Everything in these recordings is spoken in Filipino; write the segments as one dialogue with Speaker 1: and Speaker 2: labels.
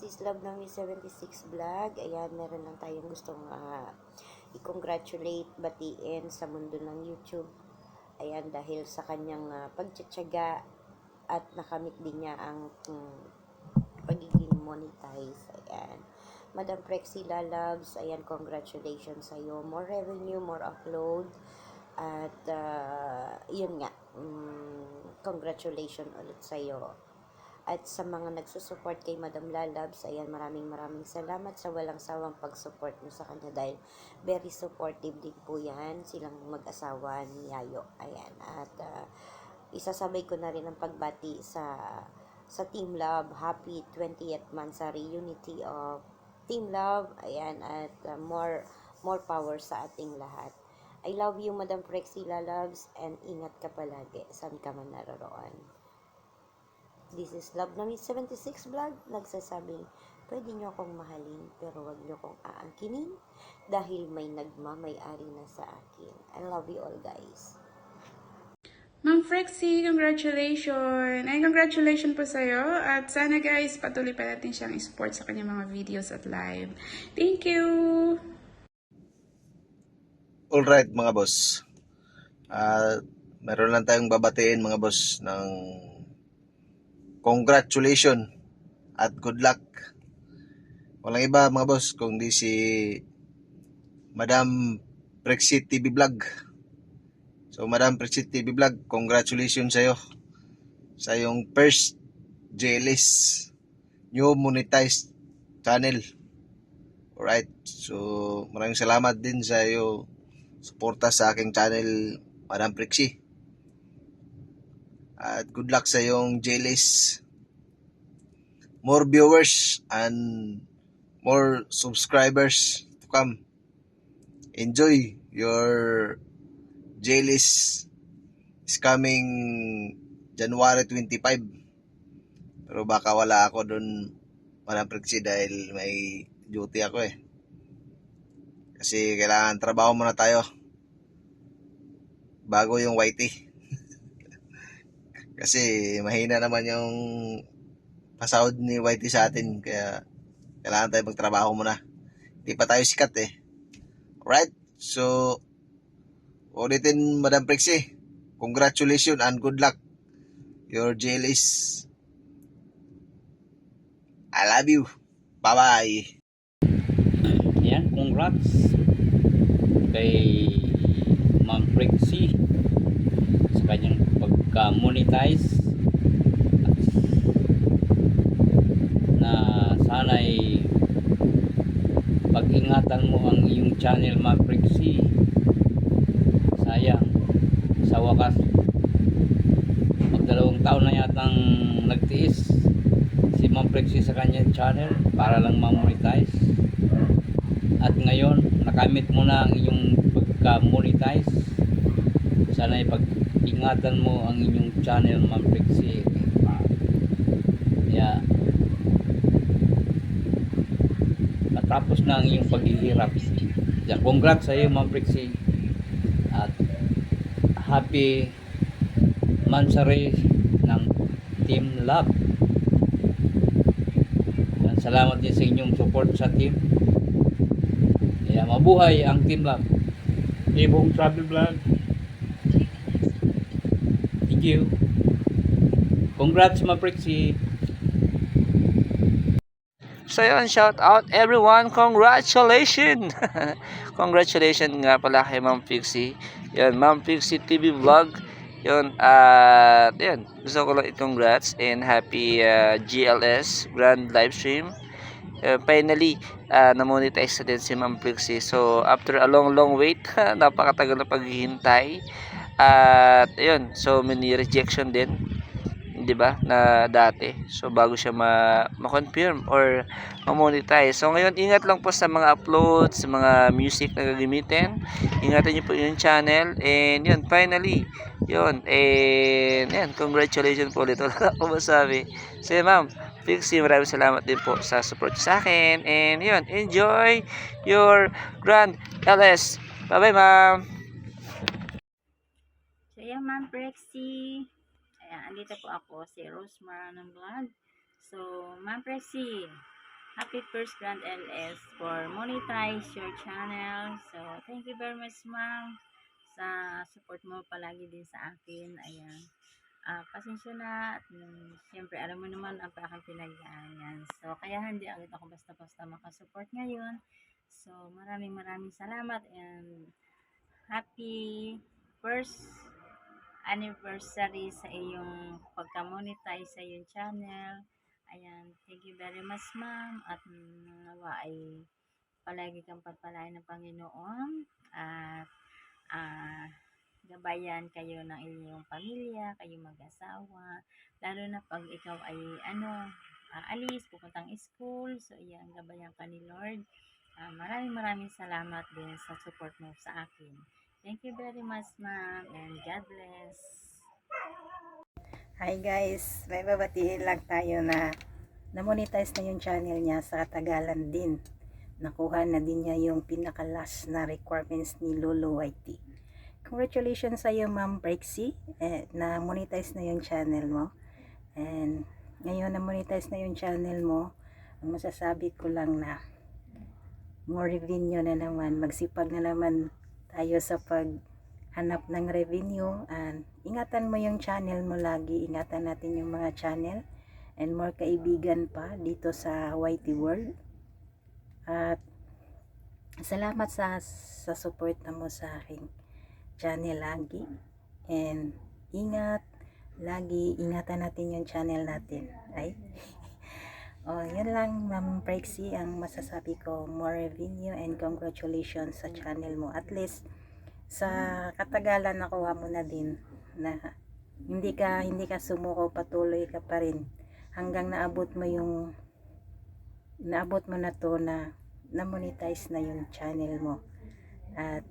Speaker 1: is Love Nami 76 Vlog. Ayan, meron lang tayong gustong i-congratulate, batiin sa mundo ng YouTube. Ayan, dahil sa kanyang pagtsatsaga at nakamit din niya ang pagiging monetize. Ayan. Madam Prexy Lalabs, ayan, congratulations sa iyo. More revenue, more upload. At yun nga, congratulations ulit sa iyo. At sa mga nagsusupport kay Madam Lalabs, ayan, maraming salamat sa walang sawang pag-support mo sa kanya dahil very supportive din po yan, silang mag-asawa ni Yayo. Ayan, at isasabay ko na rin ang pagbati sa Team Love. Happy 20th Mansari Unity of Team Love. Ayan, at more power sa ating lahat. I love you, Madam Prexy Lalabs, and ingat ka palagi saan ka man naroon. This is Love Nami 76 Vlog, nagsasabing, pwede nyo akong mahalin, pero wag nyo akong aangkinin, dahil may nagmamay-ari na sa akin. I love you all, guys.
Speaker 2: Ma'am Prexy, congratulations! Ay, congratulations po sa'yo. At sana guys, patuloy pa natin siyang i-support sa kanyang mga videos at live. Thank you!
Speaker 3: Alright mga boss. Meron lang tayong babatiin mga boss ng congratulations at good luck. Walang iba mga boss kundi si Madam Prexy TV Vlog. So Madam Prexy TV Vlog, congratulations sa'yo sa yung first JLS new monetized channel. Alright, so maraming salamat din sa iyo suporta sa aking channel, Madam Prexy. At good luck sa iyong JLS. More viewers and more subscribers to come. Enjoy your JLS is coming January 25. Pero baka wala ako dun, Madam Prexy, dahil may duty ako eh. Kasi kailangan trabaho muna tayo bago yung YT. Kasi mahina naman yung pasahod ni YT sa atin, kaya kailangan tayo magtrabaho muna. Hindi pa tayo sikat eh. Alright, so ulitin Madam Prexy, congratulations and good luck. Your jail is, I love you. Bye-bye.
Speaker 4: Yan, congrats kay Ma'am Prexy sa kanyang pagka-monetize, na sana'y pag-ingatan mo ang iyong channel, Ma'am Prexy. Sayang, sa wakas magdalawang taon na yatang nagtiis si Ma'am Prexy sa kanyang channel para lang ma-monetize, at ngayon nakamit mo na ang iyong pagka-monetize. Sana ipag-ingatan mo ang inyong channel, Ma'am Prexy. Kaya matapos na ang iyong paghihirap. Kaya congrats sa iyo, Ma'am Prexy, at happy Mansari ng Team Love. Yan, salamat din sa inyong support sa team. Kaya mabuhay ang Team Love. Ibong Travel Vlog. Thank you. Congrats, Ma'am Prexy.
Speaker 5: So yun, shout out everyone, congratulations. Congratulations nga pala kay Ma'am Pixie. Yun, Ma'am Pixie TV Vlog. Yun, at yun, gusto ko lang i-congrats and happy GLS Grand Livestream. Finally, na-monetize na din si Ma'am Pixie. So after a long wait, napakatagal na paghihintay. At yun, so many rejection din, 'di ba, na dati. So bago siya ma-confirm or ma-monetize. So ngayon, ingat lang po sa mga uploads, sa mga music na gagamitin. Ingatan niyo po yung channel, and yun, finally, yun, and yan, congratulations po ulit. Wala akong masabi. So Ma'am Pixie, maraming salamat din po sa support sa akin, and yun, enjoy your Grand LS. Bye bye, Ma'am.
Speaker 6: So yan, Ma'am Prexy. Ayan, andito po ako, si Rose Maranon Vlog. So, Ma'am Prexy, Happy first Grand LS for monetize your channel. So, thank you very much, ma'am, sa support mo palagi din sa akin. Ayan. Pasensya na. At, siyempre, alam mo naman ang aking pinagdaanan. So, kaya hindi agad ako basta-basta makasupport ngayon. So, maraming salamat and happy first anniversary sa iyong pagka-monetize sa iyong channel. Ayan, thank you very much, ma'am. At nawa ay palagi kang pagpalain ng Panginoon. At gabayan kayo ng inyong pamilya, kayo mag-asawa. Lalo na pag ikaw ay aalis, pupuntang school. So, ayan, gabayan ka ni Lord. Maraming salamat din sa support mo sa akin. Thank you very much, ma'am, and God bless.
Speaker 7: Hi guys, may babatiin lang tayo na na-monetize na yung channel niya sa katagalan din. Nakuha na din niya yung pinaka-last na requirements ni Lolo YT. Congratulations sa iyo, Ma'am Brexy. Na-monetize na yung channel mo. And ngayon na-monetize na yung channel mo, ang masasabi ko lang na more revenue na naman, magsipag na naman tayo sa paghanap ng revenue, and ingatan mo yung channel mo lagi, ingatan natin yung mga channel and more kaibigan pa dito sa YT World. At salamat sa support mo sa aking channel lagi, and ingat lagi, ingatan natin yung channel natin. Yan lang, Ma'am Brexy, ang masasabi ko. More revenue and congratulations sa channel mo. At least sa katagalan nakuha mo na din na hindi ka sumuko, patuloy ka pa rin hanggang naabot mo na to na na-monetize na yung channel mo. At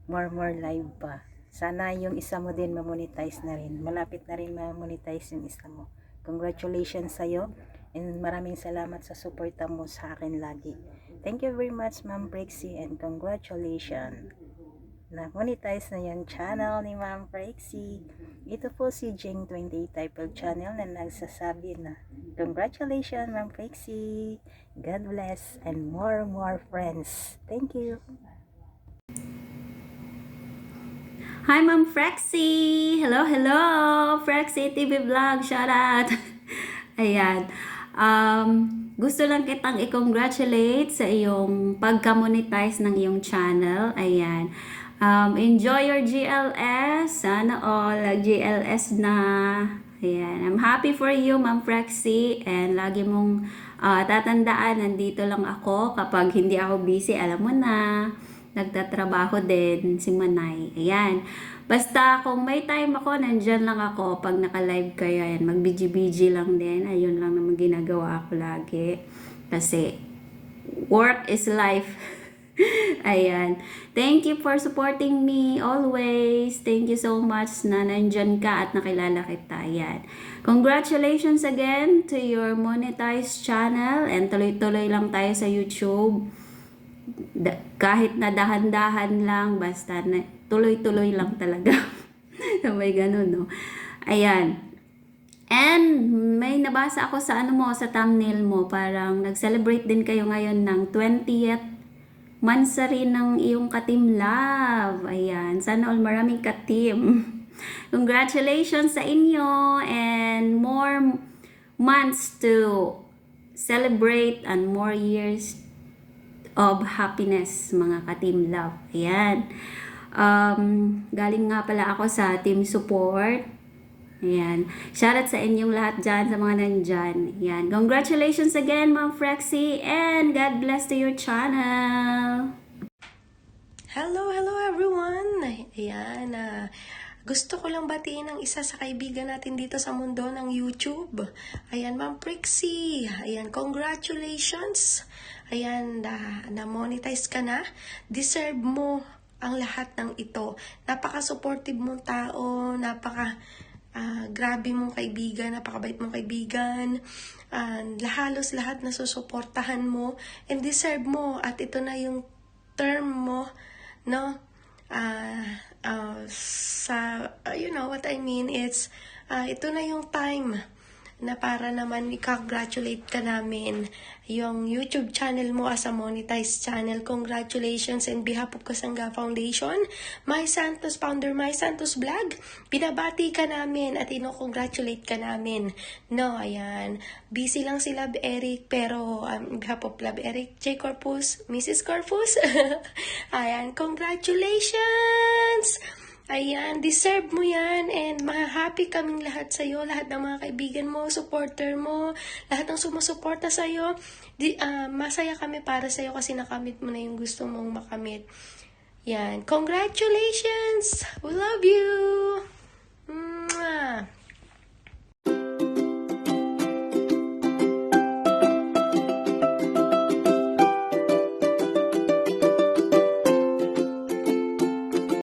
Speaker 7: more live pa. Sana yung isa mo din ma-monetize na rin. Malapit na rin ma-monetize yung isa mo. Congratulations sa'yo. And maraming salamat sa suporta mo sa akin lagi. Thank you very much, Ma'am Brexy, and congratulations. Na-monetize na yung channel ni Ma'am Brexy. Ito po si Jing28 Typel Channel na nagsasabi na congratulations, Ma'am Brexy. God bless and more friends. Thank you.
Speaker 6: Hi, Ma'am Frexy! Hello! Frexy TV Vlog, shout out! Ayan. Gusto lang kitang i-congratulate sa iyong pagka-monetize ng iyong channel. Ayan. Enjoy your GLS. Sana all GLS na. Ayan. I'm happy for you, Ma'am Frexy. And lagi mong tatandaan, nandito lang ako. Kapag hindi ako busy, alam mo na, nagtatrabaho din si Manay. Ayan. Basta kung may time ako, nandyan lang ako. Pag naka-live kayo, ayan, mag-BG lang din. Ayun lang naman ginagawa ko lagi. Kasi, work is life. Ayan. Thank you for supporting me always. Thank you so much na nandyan ka at nakilala kita. Ayan. Congratulations again to your monetized channel. And tuloy-tuloy lang tayo sa YouTube. Kahit na dahan-dahan lang, basta na tuloy-tuloy lang talaga. May ganun, no? Ayan. And may nabasa ako sa sa thumbnail mo, parang nag-celebrate din kayo ngayon ng 20th mansari ng iyong ka-team love. Ayan. Sana all maraming ka-team. Congratulations sa inyo and more months to celebrate and more years of happiness, mga ka-team love. Ayan. Galing nga pala ako sa team support. Ayan. Shoutout sa inyong lahat dyan, sa mga nandyan. Ayan. Congratulations again, Ma'am Frexy, and God bless to your channel.
Speaker 8: Hello everyone! Ayan, gusto ko lang batiin ang isa sa kaibigan natin dito sa mundo ng YouTube. Ayan, Ma'am Brexy. Ayan, congratulations. Ayan, na-monetize ka na. Deserve mo ang lahat ng ito. Napaka-supportive mong tao, grabe mong kaibigan, napakabait mong kaibigan. Halos lahat na susuportahan mo and deserve mo. At ito na yung term mo, no? You know what I mean? It's ito na yung time na para naman i-congratulate ka namin yung YouTube channel mo as a monetized channel. Congratulations in behalf of Kasangga Foundation, My Santos founder, My Santos Vlog. Binabati ka namin at ino-congratulate ka namin. No, ayan. Busy lang si Love Eric, pero on behalf of Love Eric, J. Corpus, Mrs. Corpus. Ayan, congratulations! Ayan, deserve mo yan and happy kaming lahat sa'yo, lahat ng mga kaibigan mo, supporter mo, lahat ng sumusuporta sa'yo. Masaya kami para sa'yo kasi nakamit mo na yung gusto mong makamit. Yan, congratulations! We love you! Mwah!